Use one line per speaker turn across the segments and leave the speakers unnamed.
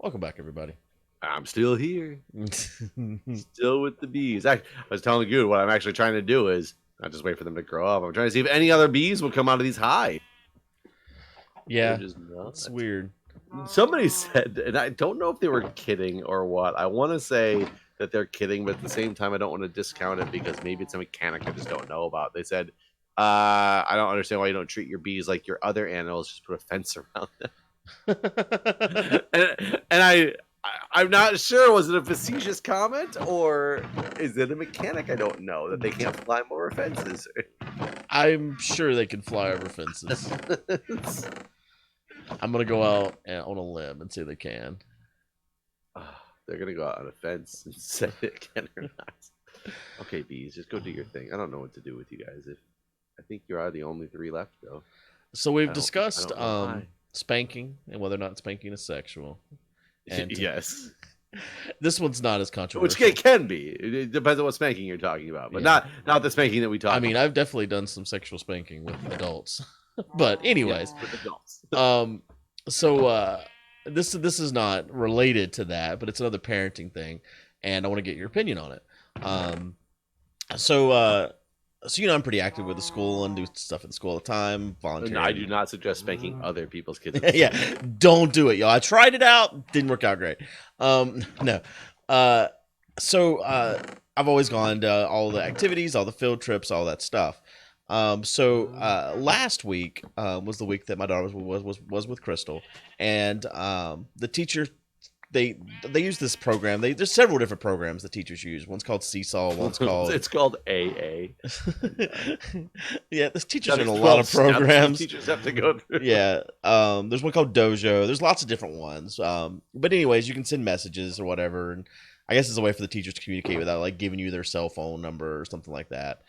Welcome back, everybody.
I'm still here, still with the bees. I was telling you what I'm actually trying to do is not just wait for them to grow up. I'm trying to see if any other bees will come out of these hives. They're
Yeah,
just not.
it's weird.
Somebody said, and I don't know if they were kidding or what. I want to say that they're kidding, but at the same time, I don't want to discount it because maybe it's a mechanic I just don't know about. They said, I don't understand why you don't treat your bees like your other animals. Just put a fence around them. I'm not sure. Was it a facetious comment or is it a mechanic? I don't know that they can't climb over fences.
I'm sure they can fly over fences. I'm gonna go out on a limb and say they can.
They're gonna go out on a fence and say it can or not. Okay, bees, just go do your thing. I don't know what to do with you guys. If I think you are the only three left, though.
So we've
I
discussed
don't know why.
spanking and whether or not spanking is sexual. And
Yes,
this one's not as
which
controversial.
it can be. It depends on what spanking you're talking about, but
Yeah.
not the spanking that we talk.
I mean, I've definitely done some sexual spanking with adults, but anyways,
yes, with adults.
so this is not related to that, but it's another parenting thing, and I want to get your opinion on it. So I'm pretty active with the school and do stuff at the school all the time, volunteering.
And I do not suggest spanking other people's kids.
Yeah, don't do it, y'all. I tried it out, didn't work out great. No. I've always gone to all the activities, all the field trips, all that stuff. Last week was the week that my daughter was with Crystal, and the teacher they use this program. There's several different programs that teachers use. One's called Seesaw. One's called
it's called AA.
Yeah, the teachers are in a lot of programs.
Teachers have to go through.
Yeah, there's one called Dojo. There's lots of different ones. But anyways, you can send messages or whatever, and I guess it's a way for the teachers to communicate without like giving you their cell phone number or something like that.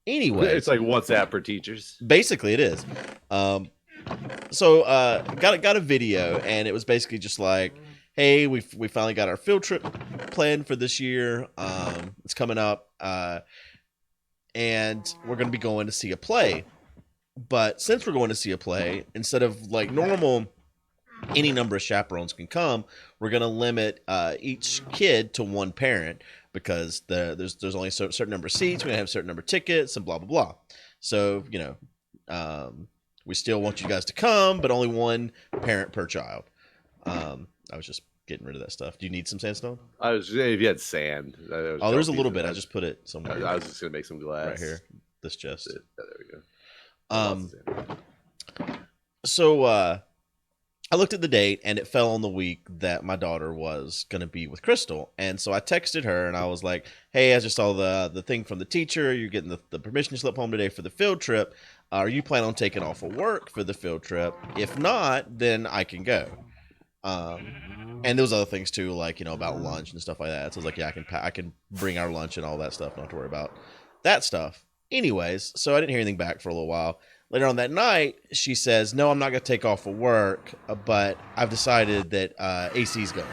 Anyway,
It's like WhatsApp for teachers.
Basically, it is. Got a video, and it was basically just like, hey, we finally got our field trip planned for this year. It's coming up, and we're going to be going to see a play. But since we're going to see a play, instead of like normal, any number of chaperones can come, we're going to limit each kid to one parent because there's only a certain number of seats. We're going to have a certain number of tickets and blah, blah, blah. So, we still want you guys to come, but only one parent per child. I was just getting rid of that stuff. Do you need some sandstone?
If you had sand.
There's a little bit. I just put it somewhere.
I was just gonna make some glass
right here. This chest.
There we go.
I looked at the date, and it fell on the week that my daughter was going to be with Crystal. And so I texted her, and I was like, hey, I just saw the thing from the teacher. You're getting the permission slip home today for the field trip. Are you planning on taking off of work for the field trip? If not, then I can go. And there was other things, too, like, about lunch and stuff like that. So I was like, yeah, I can bring our lunch and all that stuff. Not to worry about that stuff. Anyways, so I didn't hear anything back for a little while. Later on that night, she says, no, I'm not going to take off of work, but I've decided that AC's going.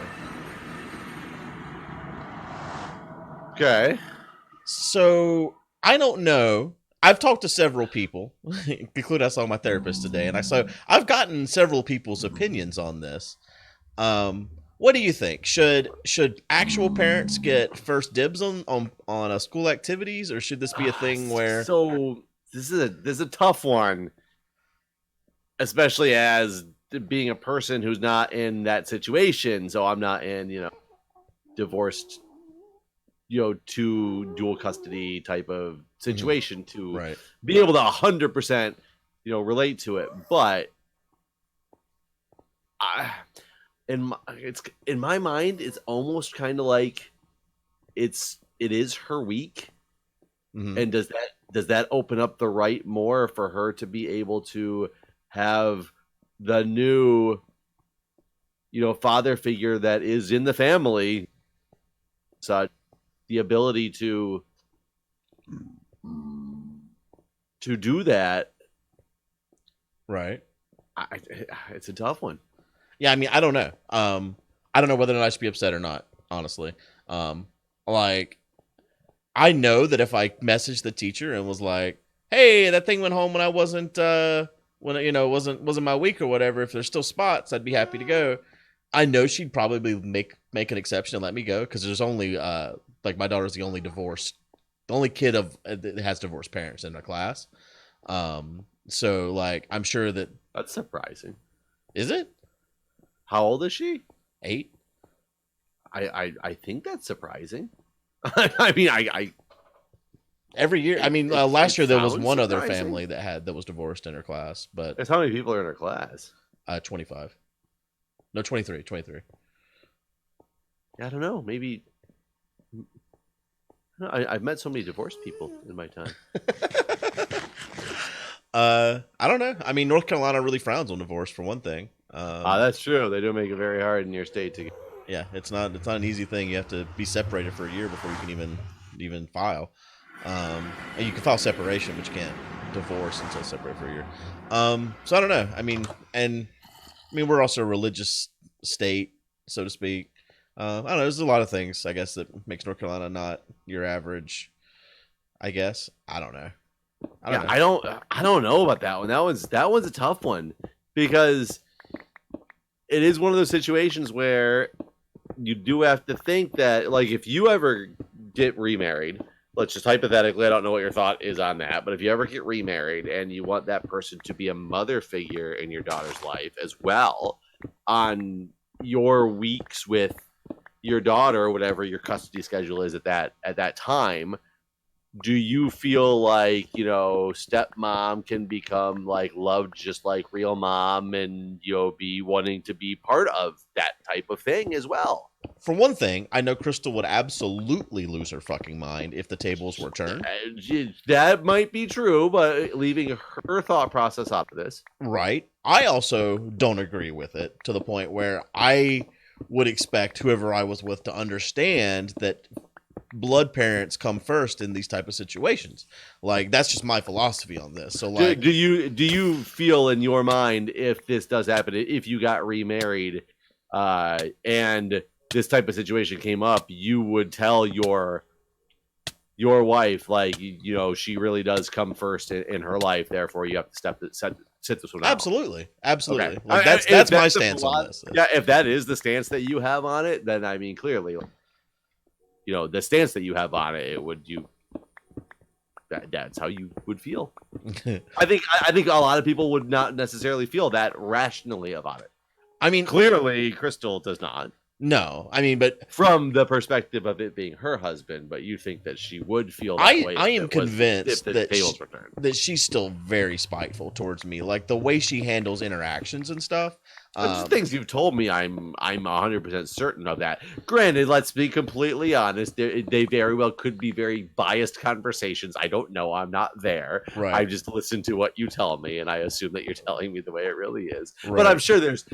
Okay.
So, I don't know. I've talked to several people, including I saw my therapist today, and I've gotten several people's opinions on this. What do you think? Should actual parents get first dibs on school activities, or should this be a thing where...
So... This is a tough one, especially as being a person who's not in that situation. So I'm not in, divorced, to dual custody type of situation to be able to 100%, relate to it. But in my mind, it's almost kind of like it is her week. Mm-hmm. And does that open up the right more for her to be able to have the new, father figure that is in the family, such the ability to do that?
Right.
It's a tough one.
Yeah, I mean, I don't know. I don't know whether or not I should be upset or not, honestly. I know that if I messaged the teacher and was like, hey, that thing went home when I wasn't, wasn't my week or whatever, if there's still spots, I'd be happy to go. I know she'd probably make an exception and let me go because there's only like my daughter's the only kid of that has divorced parents in our class. So like I'm sure that
That's surprising.
is it
How old is she?
8?
I think that's surprising. I mean, I
Every year, I mean,
it
last year there was
sounds
one other
surprising.
family that was divorced in her class, but
That's how many people are in her class.
25, no 23, 23.
Yeah, I don't know. Maybe I've met so many divorced people in my time.
I don't know. I mean, North Carolina really frowns on divorce for one thing.
That's true. They do make it very hard in your state to get.
Yeah, it's not an easy thing. You have to be separated for a year before you can even file. And you can file separation, but you can't divorce until separated for a year. So I don't know. I mean, we're also a religious state, so to speak. I don't know. There's a lot of things, I guess, that makes North Carolina not your average. I guess I don't know.
I don't know about that one. That one's a tough one because it is one of those situations where you do have to think that, like, if you ever get remarried, let's just hypothetically, I don't know what your thought is on that, but if you ever get remarried and you want that person to be a mother figure in your daughter's life as well, on your weeks with your daughter or whatever your custody schedule is at that time, do you feel like, stepmom can become like loved just like real mom and be wanting to be part of that type of thing as well?
For one thing, I know Crystal would absolutely lose her fucking mind if the tables were turned.
That might be true, but leaving her thought process out of this.
Right. I also don't agree with it to the point where I would expect whoever I was with to understand that blood parents come first in these type of situations. Like that's just my philosophy on this. So like
do you feel in your mind, if this does happen, if you got remarried and this type of situation came up, you would tell your wife, like, she really does come first in her life, therefore you have to sit this one out?
Absolutely. Okay.
Like,
that's my stance on this.
Yeah, if that is the stance that you have on it, then I mean, clearly, the stance that you have on it, that's how you would feel. I think a lot of people would not necessarily feel that rationally about it.
I mean,
clearly Crystal does not.
No, I mean, but
from the perspective of it being her husband, but you think that she would feel that way.
I am convinced
that
she's still very spiteful towards me. Like the way she handles interactions and stuff.
Things you've told me, I'm 100% certain of that. Granted, let's be completely honest. They very well could be very biased conversations. I don't know. I'm not there.
Right.
I just listen to what you tell me, and I assume that you're telling me the way it really is. Right. But I'm sure there's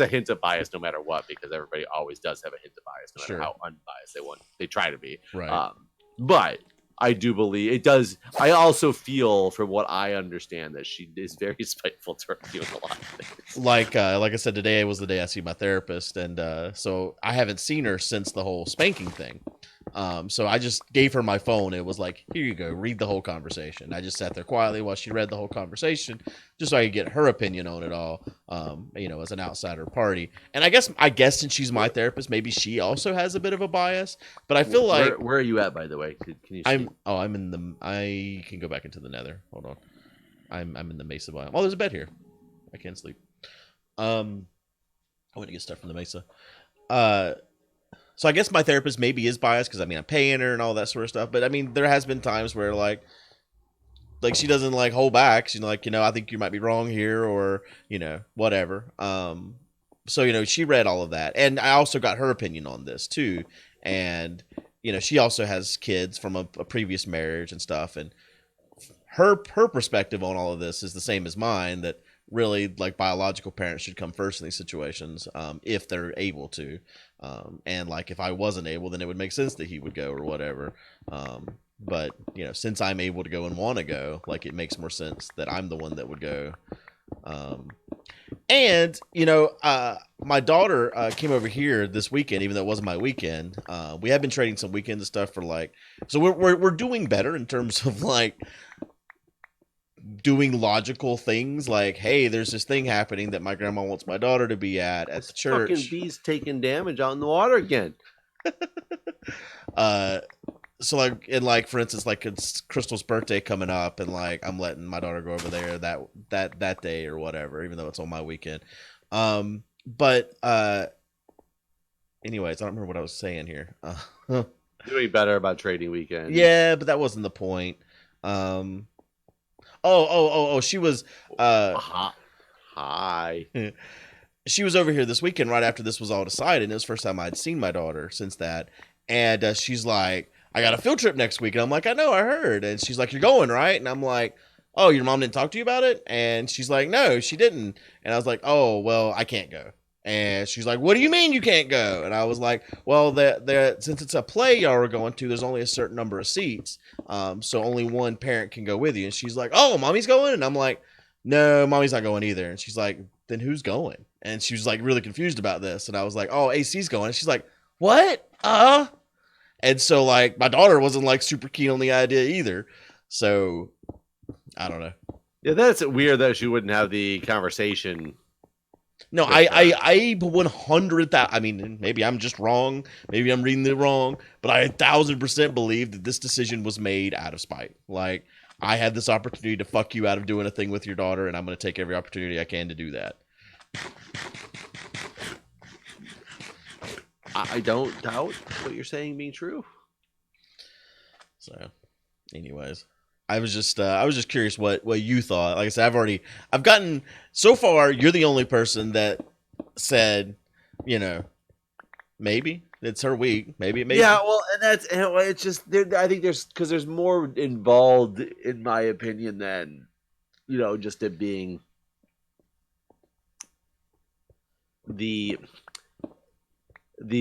a hint of bias no matter what, because everybody always does have a hint of bias, no matter how unbiased they try to be.
Right.
But I do believe it does. I also feel, from what I understand, that she is very spiteful toward you in a lot of things.
Like I said, today was the day I see my therapist, and so I haven't seen her since the whole spanking thing. So I just gave her my phone. It was like, here you go, read the whole conversation. I just sat there quietly while she read the whole conversation, just so I could get her opinion on it all. As an outsider party. And I guess since she's my therapist, maybe she also has a bit of a bias. But I feel like
where are you at, by the way? Can you?
I can go back into the Nether. Hold on. I'm in the Mesa biome. Oh, there's a bed here. I can't sleep. I went to get stuff from the Mesa. So I guess my therapist maybe is biased because I'm paying her and all that sort of stuff. But I mean, there has been times where like she doesn't like hold back. She's like, I think you might be wrong here, or whatever. So she read all of that, and I also got her opinion on this too. And she also has kids from a previous marriage and stuff, and her perspective on all of this is the same as mine. That really, like, biological parents should come first in these situations, if they're able to. And like if I wasn't able, then it would make sense that he would go or whatever. But since I'm able to go and want to go, like, it makes more sense that I'm the one that would go. And my daughter came over here this weekend, even though it wasn't my weekend. We have been trading some weekend stuff for so we're doing better in terms of like doing logical things like, hey, there's this thing happening that my grandma wants my daughter to be at
This
the
fucking
church.
bee's taking damage out in the water again.
uh so like, and like, for instance, like, it's Crystal's birthday coming up, and like I'm letting my daughter go over there that day or whatever, even though it's on my weekend. But anyways, I don't remember what I was saying here.
Doing better about trading weekends.
Yeah, but that wasn't the point. Um she was
Hi.
she was over here this weekend right after this was all decided, and it was the first time I'd seen my daughter since that. And she's like, I got a field trip next week. And I'm like, I know, I heard. And she's like, you're going, right? And I'm like, oh, your mom didn't talk to you about it? And she's like, no, she didn't. And I was like, oh, well, I can't go. And she's like, what do you mean you can't go? And I was like, well, since it's a play y'all are going to, there's only a certain number of seats. So only one parent can go with you. And she's like, oh, mommy's going? And I'm like, no, mommy's not going either. And she's like, then who's going? And she was like really confused about this. And I was like, oh, AC's going. And she's like, what? And so like my daughter wasn't like super keen on the idea either. So I don't know.
Yeah, that's weird that she wouldn't have the conversation.
No, I 100,000. I mean, maybe I'm just wrong. Maybe I'm reading it wrong, but I 1,000% believe that this decision was made out of spite. Like, I had this opportunity to fuck you out of doing a thing with your daughter, and I'm going to take every opportunity I can to do that.
I don't doubt what you're saying being true.
So, anyways, I was just curious what you thought. Like I said, I've gotten so far. You're the only person that said, maybe it's her week. Maybe.
Yeah, well, and it's just I think there's more involved in my opinion than just it being the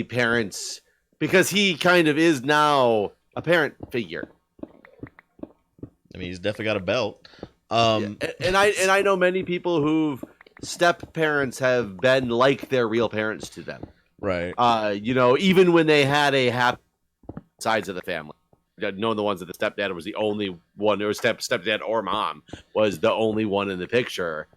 parents, because he kind of is now a parent figure.
I mean, he's definitely got a belt.
And I know many people who've step parents have been like their real parents to them.
Right.
Even when they had a happy sides of the family. Knowing the ones that the stepdad was the only one, or stepdad or mom was the only one in the picture.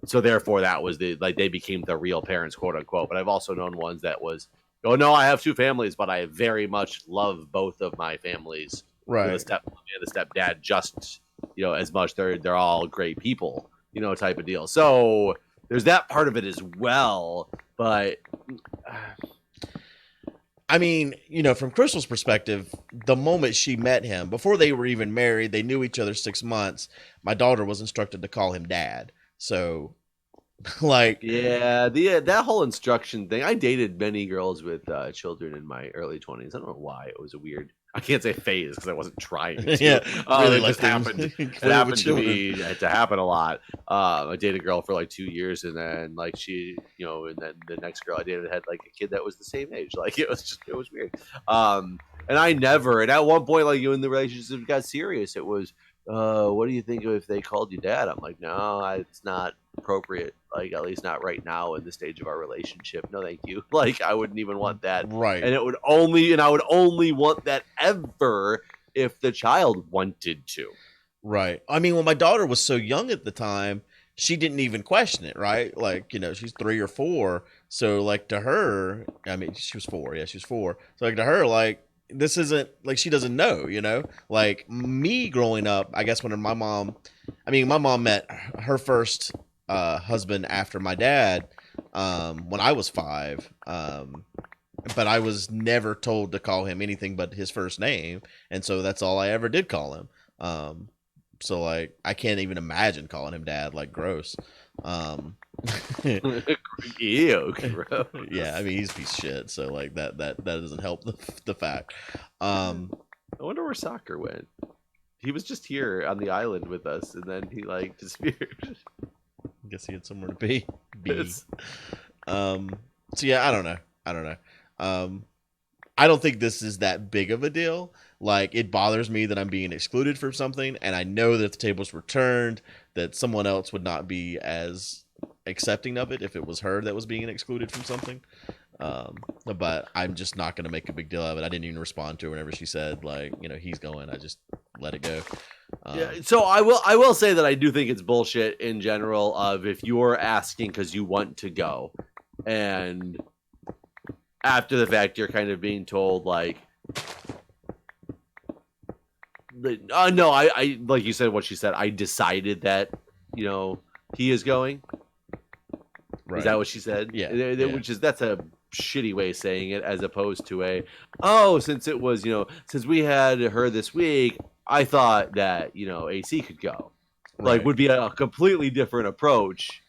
So therefore that was they became the real parents, quote unquote. But I've also known ones that was, oh no, I have two families, but I very much love both of my families.
Right.
The stepmom and the stepdad just, as much. They're all great people, type of deal. So there's that part of it as well. But
I mean, from Crystal's perspective, the moment she met him, before they were even married, they knew each other 6 months. My daughter was instructed to call him dad. So, like,
yeah, that whole instruction thing. I dated many girls with children in my early 20s. I don't know why. It was a weird. I can't say phase because I wasn't trying to.
Yeah, really,
it just happened. It happened to me to happen a lot. I dated a girl for like 2 years, and then like she, and then the next girl I dated had like a kid that was the same age. Like it was weird. And I never. And at one point, like in the relationship got serious. It was, what do you think if they called you dad? I'm like, no, it's not appropriate. Like at least not right now in the stage of our relationship. No, thank you. Like I wouldn't even want that.
Right.
And I would only want that ever if the child wanted to.
Right. I mean, when my daughter was so young at the time, she didn't even question it, right? Like, she's 3 or 4. So like to her, I mean, she was 4. Yeah, she was 4. So like to her, like, this isn't like, she doesn't know, like me growing up, I guess when my mom met her first husband after my dad when I was 5, but I was never told to call him anything but his first name, and so that's all I ever did call him. So like I can't even imagine calling him dad. Like gross.
Ew, gross.
Yeah, I mean he's a piece of shit, so like that doesn't help the fact. I
wonder where Soccer went. He was just here on the island with us, and then he like disappeared.
I guess he had somewhere to be. So yeah, I don't know. I don't think this is that big of a deal. Like, it bothers me that I'm being excluded from something, and I know that if the tables were turned, that someone else would not be as accepting of it if it was her that was being excluded from something. But I'm just not going to make a big deal of it. I didn't even respond to her whenever she said, like, he's going. I just let it go.
Yeah, so I will say that I do think it's bullshit in general of if you're asking because you want to go, and after the fact you're kind of being told like, no, I like you said what she said. I decided that he is going. Right. Is that what she said?
Yeah.
Which is that's a shitty way of saying it, as opposed to since it was since we had her this week, I thought that AC could go.
Right.
Like would be a completely different approach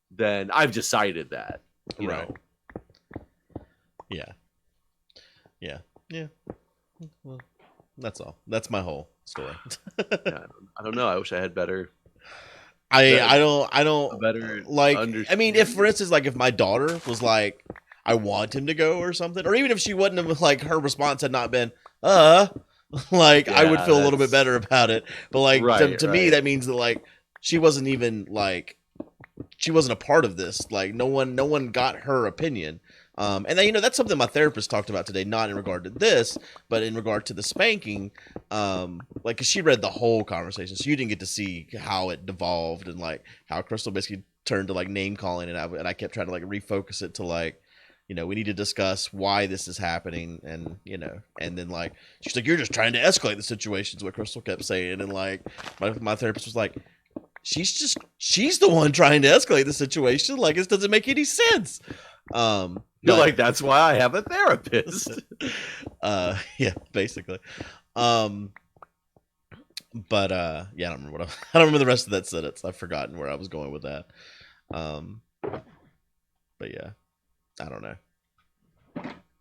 than I've decided that. You know.
Yeah. Well, that's all. That's my whole story.
Yeah, I don't know. I wish I had better.
I don't
better
like. I mean, if for instance, like if my daughter was like, I want him to go or something, or even if she wouldn't have, like her response had not been, like I would feel a little bit better about it. But like to me, that means that like she wasn't even like she wasn't a part of this. Like no one got her opinion. And then, that's something my therapist talked about today, not in regard to this, but in regard to the spanking. Like, cause she read the whole conversation, so you didn't get to see how it devolved and like how Crystal basically turned to like name calling, and I kept trying to like refocus it to like, we need to discuss why this is happening, and and then like she's like, you're just trying to escalate the situation, is what Crystal kept saying, and like my therapist was like, she's the one trying to escalate the situation, like this doesn't make any sense.
You're like, that's why I have a therapist.
Yeah, basically. But yeah, I don't remember I don't remember the rest of that sentence. I've forgotten where I was going with that. But yeah, I don't know.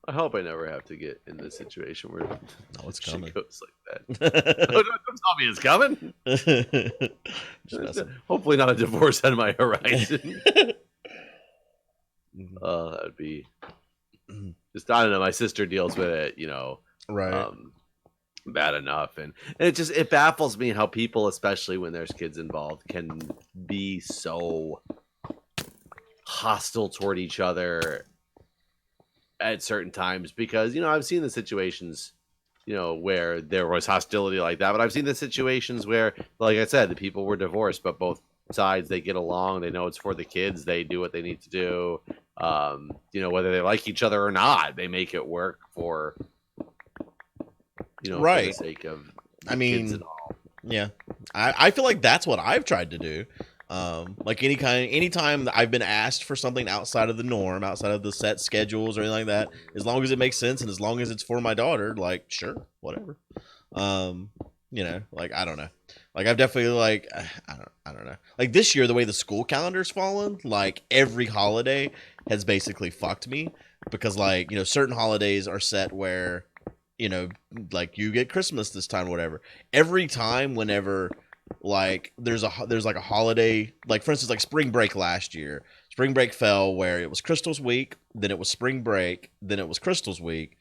I hope I never have to get in this situation where
it's coming.
Goes like that. Don't tell me it's coming. Hopefully not a divorce on my horizon. That would be just, I don't know. My sister deals with it,
right.
Bad enough, and it baffles me how people, especially when there's kids involved, can be so hostile toward each other at certain times, because I've seen the situations where there was hostility like that, but I've seen the situations where, like I said, the people were divorced, but both sides, they get along, they know it's for the kids, they do what they need to do, whether they like each other or not, they make it work for
right,
for the sake of
kids and all. Yeah, I feel like that's what I've tried to do. Like anytime that I've been asked for something outside of the norm, outside of the set schedules or anything like that, as long as it makes sense and as long as it's for my daughter, like sure, whatever. Like I don't know. Like I've definitely like I don't know. Like this year, the way the school calendar's fallen, like every holiday has basically fucked me, because like certain holidays are set where like you get Christmas this time or whatever. Every time, whenever like there's like a holiday, like for instance, like spring break last year, spring break fell where it was Crystal's week, then it was spring break, then it was Crystal's week,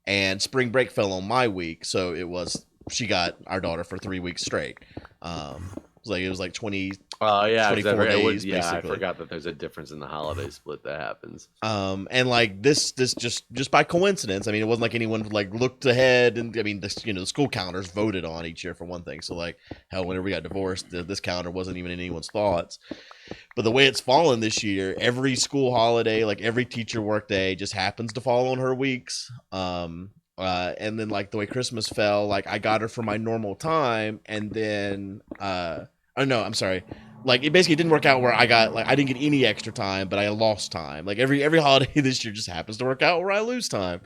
and spring break fell on my week, so she got our daughter for 3 weeks straight. It was like 20 24 days,
yeah,
basically.
I forgot that there's a difference in the holiday split that happens.
And like this just by coincidence, I mean, it wasn't like anyone like looked ahead, and I mean, the school calendars voted on each year for one thing. So like, hell, whenever we got divorced, this calendar wasn't even in anyone's thoughts. But the way it's fallen this year, every school holiday, like every teacher work day, just happens to fall on her weeks. And then like the way Christmas fell, like I got her for my normal time, and then oh no, I'm sorry. Like it basically didn't work out where I didn't get any extra time, but I lost time. Like every holiday this year just happens to work out where I lose time.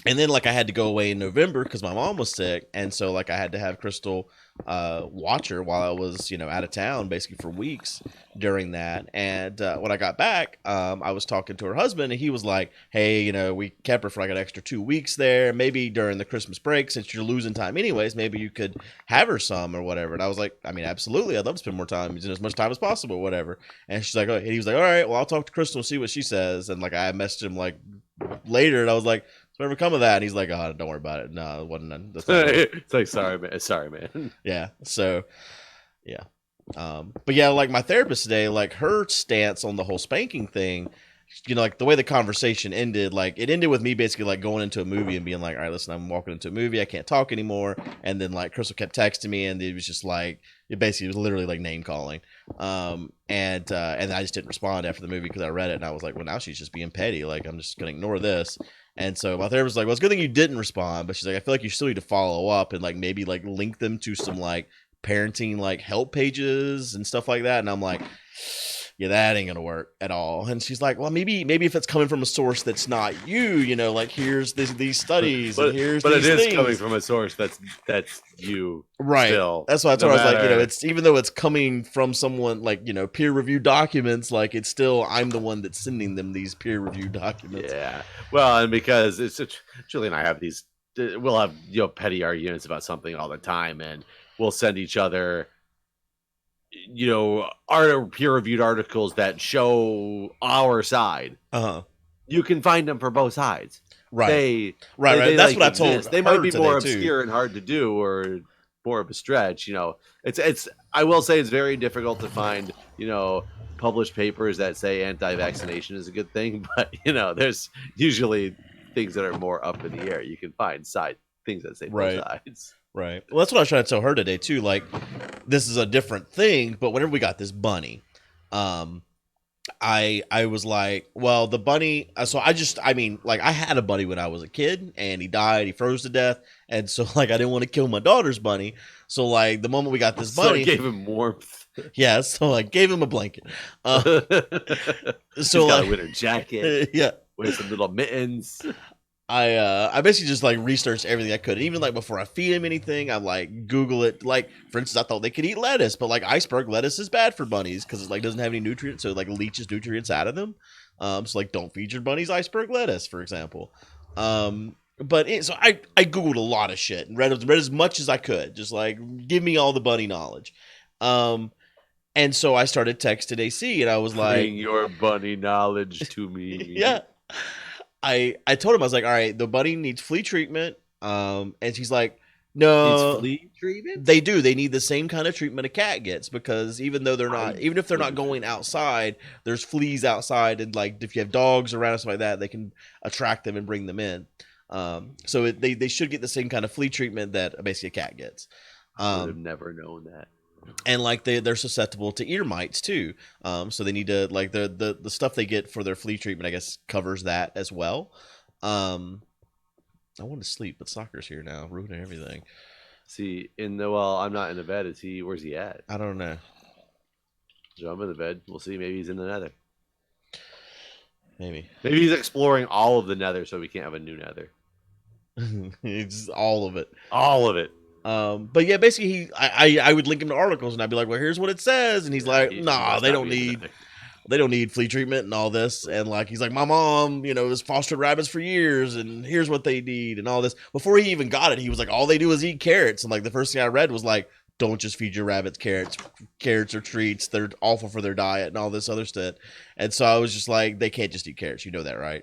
And then like I had to go away in November because my mom was sick, and so like I had to have Crystal watch her while I was out of town basically for weeks during that. And when I got back, I was talking to her husband, and he was like, hey, we kept her for like an extra 2 weeks there, maybe during the Christmas break, since you're losing time anyways, maybe you could have her some or whatever. And I was like, I mean, absolutely, I'd love to spend more time, as much time as possible, whatever. And she's like, oh, and he was like, all right, well, I'll talk to Crystal and see what she says. And like I messaged him like later, and I was like, whatever come of that? And he's like, oh, don't worry about it. No, it wasn't none.
It's like, sorry, man.
Yeah. So, yeah. But yeah, like my therapist today, like her stance on the whole spanking thing, like the way the conversation ended, like it ended with me basically like going into a movie and being like, all right, listen, I'm walking into a movie, I can't talk anymore. And then like Crystal kept texting me, and it was just like, it basically was literally like name calling. And I just didn't respond after the movie because I read it and I was like, well, now she's just being petty. Like, I'm just gonna ignore this. And so my therapist was like, well, it's a good thing you didn't respond, but she's like, I feel like you still need to follow up and like maybe like link them to some like parenting like help pages and stuff like that. And I'm like, yeah, that ain't gonna work at all. And she's like, well, maybe if it's coming from a source that's not you, like here's these studies and here's
but
these
it is
things.
coming from a source that's you,
right?
Still,
that's why I told her, I was like, it's even though it's coming from someone like peer reviewed documents, like it's still I'm the one that's sending them these peer reviewed documents.
Yeah, well, and because Julie and I have these, we'll have petty arguments about something all the time, and we'll send each other peer-reviewed articles that show our side. You can find them for both sides.
Right.
They
That's
like
what
exist.
I told.
They might be more
too.
obscure and hard to do, or more of a stretch. It's. I will say it's very difficult to find published papers that say anti-vaccination is a good thing, but there's usually things that are more up in the air. You can find things that say both sides.
Right. Well, that's what I was trying to tell her today too. Like, this is a different thing, but whenever we got this bunny, I was like, well, the bunny. So I had a bunny when I was a kid, and he died. He froze to death, and so like I didn't want to kill my daughter's bunny. So like the moment we got this bunny,
so I gave him warmth.
Yeah, so I gave him a blanket.
So he's got a winter jacket.
Yeah,
with some little mittens.
I basically just like researched everything I could. And even like before I feed him anything, I like Google it. Like, for instance, I thought they could eat lettuce, but like iceberg lettuce is bad for bunnies because it like doesn't have any nutrients, so it like leaches nutrients out of them. So like don't feed your bunnies iceberg lettuce, for example. So I Googled a lot of shit and read as much as I could. Just like give me all the bunny knowledge. And so I started texting AC, and I was like,
bring your bunny knowledge to me.
Yeah. I told him, I was like, all right, the bunny needs flea treatment. And she's like, no.
Needs flea treatment?
They do. They need the same kind of treatment a cat gets, because even if they're not going outside, there's fleas outside, and like if you have dogs around or something like that, they can attract them and bring them in. So they should get the same kind of flea treatment that basically a cat gets.
I would have never known that.
And like they're susceptible to ear mites too. So they need to like the stuff they get for their flea treatment, I guess, covers that as well. I want to sleep, but soccer's here now, ruining everything.
See, I'm not in the bed. Where's he at?
I don't know.
So I'm in the bed. We'll see. Maybe he's in the nether.
Maybe
he's exploring all of the nether, so we can't have a new nether.
It's all of it.
All of it.
But yeah, basically I would link him to articles, and I'd be like, well, here's what it says, and he's like, nah, they don't need flea treatment and all this. And like he's like, my mom has fostered rabbits for years, and here's what they need and all this. Before he even got it, he was like, all they do is eat carrots. And like the first thing I read was like, don't just feed your rabbits carrots or treats, they're awful for their diet and all this other stuff. And so I was just like, they can't just eat carrots, that, right?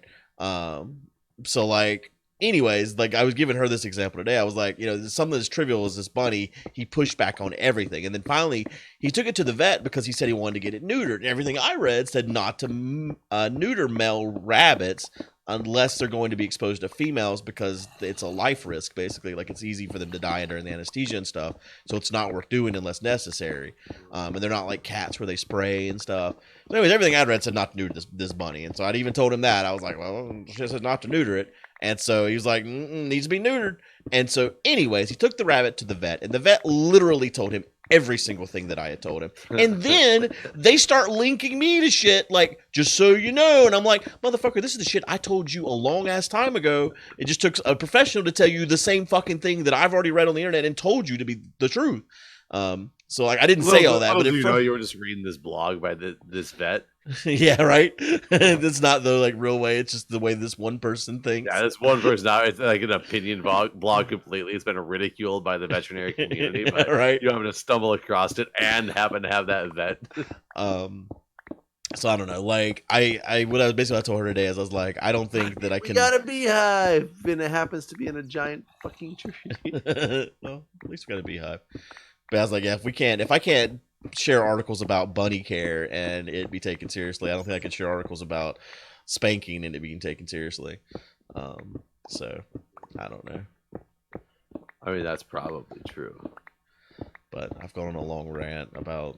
So like, anyways, like I was giving her this example today. I was like, something as trivial as this bunny, he pushed back on everything. And then finally he took it to the vet because he said he wanted to get it neutered. And everything I read said not to neuter male rabbits unless they're going to be exposed to females, because it's a life risk, basically. Like it's easy for them to die under the anesthesia and stuff. So it's not worth doing unless necessary. And they're not like cats where they spray and stuff. So anyways, everything I read said not to neuter this bunny. And so I'd even told him that. I was like, well, she said not to neuter it. And so he was like, needs to be neutered. And so anyways, he took the rabbit to the vet, and the vet literally told him every single thing that I had told him. And then they start linking me to shit like, just so you know. And I'm like, motherfucker, this is the shit I told you a long ass time ago. It just took a professional to tell you the same fucking thing that I've already read on the internet and told you to be the truth. So like I didn't say all that, but
you were just reading this blog by this vet.
Yeah, right. It's not the like real way. It's just the way this one person thinks.
Yeah, this one person. Now it's like an opinion blog completely. It's been ridiculed by the veterinary community, but
right.
You happen to stumble across it and happen to have that vet.
So I don't know. Like I told her today is I was like, I don't think that I can.
We got a beehive, and it happens to be in a giant fucking tree.
Well, at least we got a beehive. But I was like, yeah, if I can't share articles about bunny care and it be taken seriously, I don't think I can share articles about spanking and it being taken seriously. So I don't know.
I mean, that's probably true.
But I've gone on a long rant about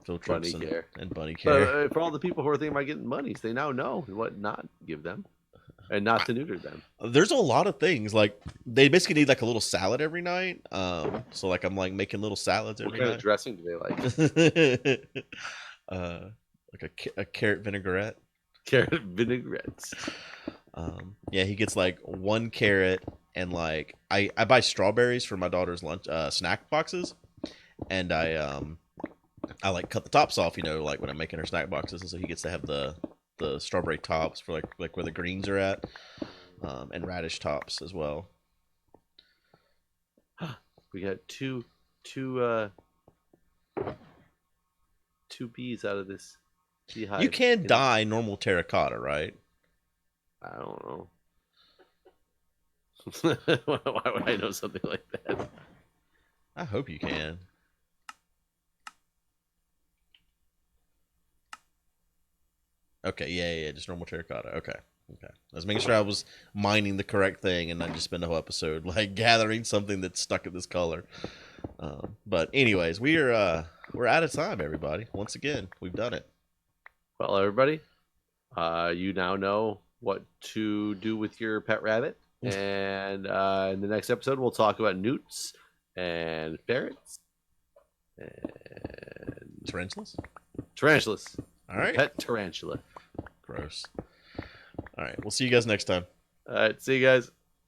field trips and bunny care.
But for all the people who are thinking about getting bunnies, they now know what not give them and not to neuter them.
There's a lot of things. Like they basically need like a little salad every night. So like I'm like making little salads every
night. What kind
of
dressing do they like?
Like a carrot vinaigrette.
Carrot vinaigrettes.
Yeah, he gets like one carrot and like I buy strawberries for my daughter's lunch snack boxes, and I like cut the tops off, like when I'm making her snack boxes, and so he gets to have the strawberry tops for like where the greens are at, and radish tops as well.
We got two bees out of this beehive.
You can dye normal terracotta, right?
I don't know. Why would I know something like that?
I hope you can. Okay, yeah, just normal terracotta. Okay. I was making sure I was mining the correct thing and not just spend the whole episode like gathering something that's stuck in this color. But anyways, we're out of time, everybody. Once again, we've done it.
Well, everybody, you now know what to do with your pet rabbit. And in the next episode, we'll talk about newts and ferrets and tarantulas.
All right.
Pet tarantula.
Gross. All right. We'll see you guys next time.
All right. See you guys.